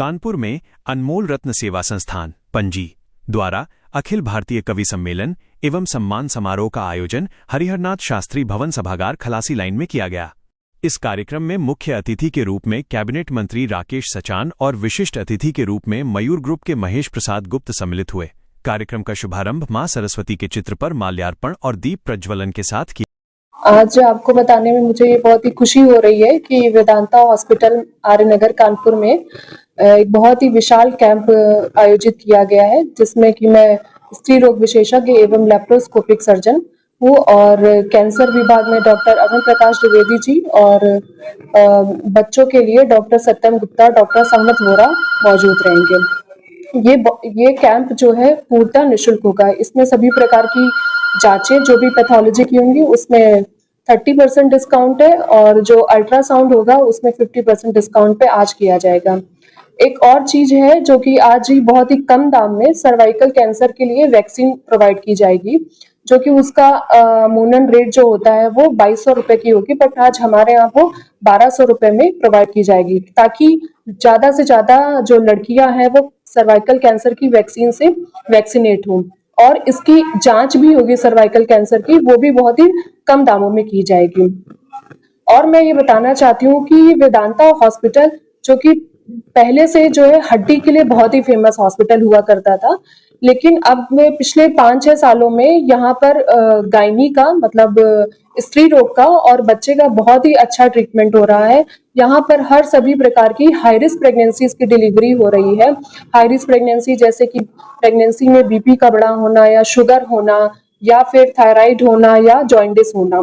कानपुर में अनमोल रत्न सेवा संस्थान पंजी द्वारा अखिल भारतीय कवि सम्मेलन एवं सम्मान समारोह का आयोजन हरिहरनाथ शास्त्री भवन सभागार खलासी लाइन में किया गया। इस कार्यक्रम में मुख्य अतिथि के रूप में कैबिनेट मंत्री राकेश सचान और विशिष्ट अतिथि के रूप में मयूर ग्रुप के महेश प्रसाद गुप्त सम्मिलित हुए। कार्यक्रम का शुभारंभ मां सरस्वती के चित्र पर माल्यार्पण और दीप प्रज्वलन के साथ किया। आज आपको बताने में मुझे ये बहुत ही खुशी हो रही है कि वेदांता हॉस्पिटल आर्य नगर कानपुर में एक बहुत ही विशाल कैंप आयोजित किया गया है, जिसमें कि मैं स्त्री रोग विशेषज्ञ एवं लैप्रोस्कोपिक सर्जन हूँ और कैंसर विभाग में डॉक्टर अरुण प्रकाश द्विवेदी जी और बच्चों के लिए डॉक्टर सत्यम गुप्ता, डॉक्टर सहमत वोरा मौजूद रहेंगे। ये कैंप जो है पूर्णतः निःशुल्क होगा। इसमें सभी प्रकार की जांचें जो भी पैथोलॉजी की होंगी उसमें 30% डिस्काउंट है और जो अल्ट्रासाउंड होगा उसमें 50% डिस्काउंट पे आज किया जाएगा। एक और चीज है जो कि आज ही बहुत ही कम दाम में सर्वाइकल कैंसर के लिए वैक्सीन प्रोवाइड की जाएगी, जो कि उसका मूनन रेट जो होता है वो 2200 रुपए की होगी, बट आज हमारे यहाँ वो 1200 रुपए में प्रोवाइड की जाएगी, ताकि ज्यादा से ज्यादा जो लड़कियां हैं वो सर्वाइकल कैंसर की वैक्सीन से वैक्सीनेट हों। और इसकी जांच भी होगी सर्वाइकल कैंसर की, वो भी बहुत ही कम दामों में की जाएगी। और मैं ये बताना चाहती हूँ कि वेदांता हॉस्पिटल जो कि पहले से जो है हड्डी के लिए बहुत ही फेमस हॉस्पिटल हुआ करता था, लेकिन अब में पिछले 5-6 सालों में यहाँ पर गायनी का मतलब स्त्री रोग का और बच्चे का बहुत ही अच्छा ट्रीटमेंट हो रहा है। यहाँ पर हर सभी प्रकार की हाई रिस्क प्रेगनेंसीज की डिलीवरी हो रही है। हाई रिस्क प्रेगनेंसी जैसे कि प्रेगनेंसी में बीपी का बढ़ा होना या शुगर होना या फिर थायराइड होना या जॉइंटिस होना।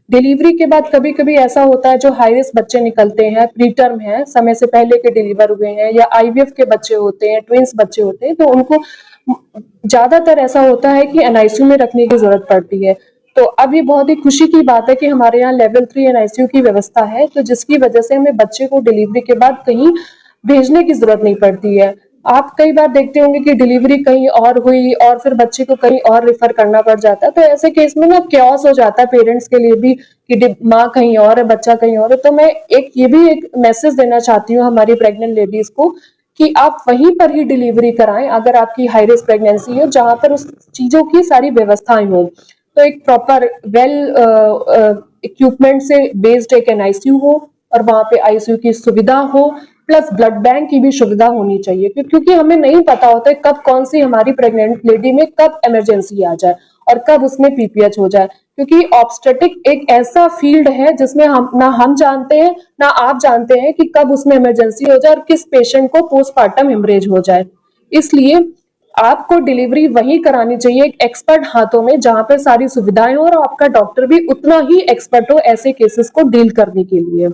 डिलीवरी के बाद कभी कभी ऐसा होता है जो हाई रिस्क बच्चे निकलते हैं, प्रीटर्म हैं, समय से पहले के डिलीवर हुए हैं, या आईवीएफ के बच्चे होते हैं, ट्विंस बच्चे होते हैं, तो उनको ज्यादातर ऐसा होता है कि एनआईसीयू में रखने की जरूरत पड़ती है। तो अब ये बहुत ही खुशी की बात है कि हमारे यहाँ लेवल 3 एनआईसीयू की व्यवस्था है, तो जिसकी वजह से हमें बच्चे को डिलीवरी के बाद कहीं भेजने की जरूरत नहीं पड़ती है। आप कई बार देखते होंगे कि डिलीवरी कहीं और हुई और फिर बच्चे को कहीं और रेफर करना पड़ जाता है, तो ऐसे केस में ना क्योस हो जाता है पेरेंट्स के लिए भी कि माँ कहीं और है, बच्चा कहीं और है। तो मैं ये भी एक मैसेज देना चाहती हूँ हमारी प्रेग्नेंट लेडीज को कि आप वहीं पर ही डिलीवरी कराएं अगर आपकी हाई रिस्क प्रेगनेंसी है, जहां पर उस चीजों की सारी व्यवस्थाएं हो। तो एक प्रॉपर वेल इक्विपमेंट से बेस्ड एक एनआईसीयू हो और वहां पे आईसीयू की सुविधा हो, प्लस ब्लड बैंक की भी सुविधा होनी चाहिए, क्योंकि हमें नहीं पता होता है कब कौन सी हमारी प्रेग्नेंट लेडी में कब इमरजेंसी आ जाए और कब उसमें पीपीएच हो जाए, क्योंकि ऑब्स्टेटिक एक ऐसा फील्ड है जिसमें हम जानते हैं ना आप जानते हैं कि कब उसमें इमरजेंसी हो जाए और किस पेशेंट को पोस्टमार्टम हेमरेज हो जाए। इसलिए आपको डिलीवरी वहीं करानी चाहिए एक एक्सपर्ट हाथों में, जहां पर सारी सुविधाएं हो और आपका डॉक्टर भी उतना ही एक्सपर्ट हो ऐसे केसेस को डील करने के लिए।